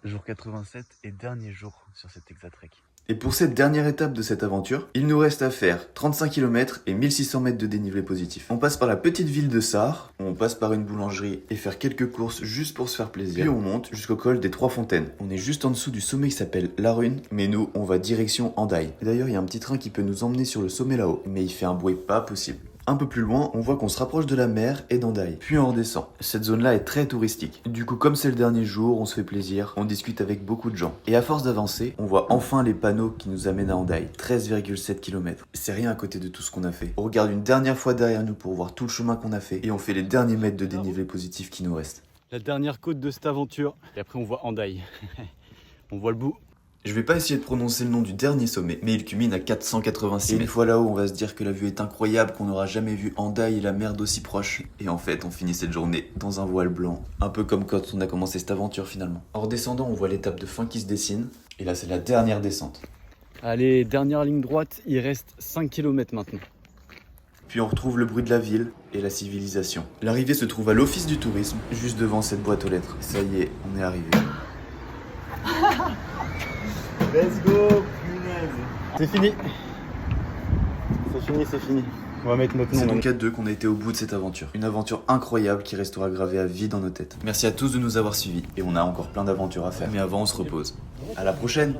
Jour 87 et dernier jour sur cet Exatrek. Et pour cette dernière étape de cette aventure, il nous reste à faire 35 km et 1600 mètres de dénivelé positif. On passe par la petite ville de Sarre, on passe par une boulangerie et faire quelques courses juste pour se faire plaisir. Puis on monte jusqu'au col des Trois Fontaines. On est juste en dessous du sommet qui s'appelle La Rune, mais nous, on va direction Hendaye. D'ailleurs, il y a un petit train qui peut nous emmener sur le sommet là-haut, mais il fait un bruit pas possible. Un peu plus loin, on voit qu'on se rapproche de la mer et d'Hendaye. Puis on redescend. Cette zone-là est très touristique. Du coup, comme c'est le dernier jour, on se fait plaisir, on discute avec beaucoup de gens. Et à force d'avancer, on voit enfin les panneaux qui nous amènent à Hendaye. 13,7 km. C'est rien à côté de tout ce qu'on a fait. On regarde une dernière fois derrière nous pour voir tout le chemin qu'on a fait et on fait les derniers mètres de dénivelé positif qui nous restent. La dernière côte de cette aventure. Et après on voit Hendaye. On voit le bout. Je vais pas essayer de prononcer le nom du dernier sommet, mais il culmine à 486 mètres. Une fois là-haut, on va se dire que la vue est incroyable, qu'on n'aura jamais vu Hendaye et la mer d'aussi proche. Et en fait, on finit cette journée dans un voile blanc. Un peu comme quand on a commencé cette aventure finalement. En redescendant, on voit l'étape de fin qui se dessine. Et là, c'est la dernière descente. Allez, dernière ligne droite, il reste 5 km maintenant. Puis on retrouve le bruit de la ville et la civilisation. L'arrivée se trouve à l'office du tourisme, juste devant cette boîte aux lettres. Ça y est, on est arrivé. Let's go, punaise. C'est fini. C'est fini. On va mettre notre nom. C'est donc à deux qu'on a été au bout de cette aventure. Une aventure incroyable qui restera gravée à vie dans nos têtes. Merci à tous de nous avoir suivis. Et on a encore plein d'aventures à faire. Mais avant, on se repose. À la prochaine!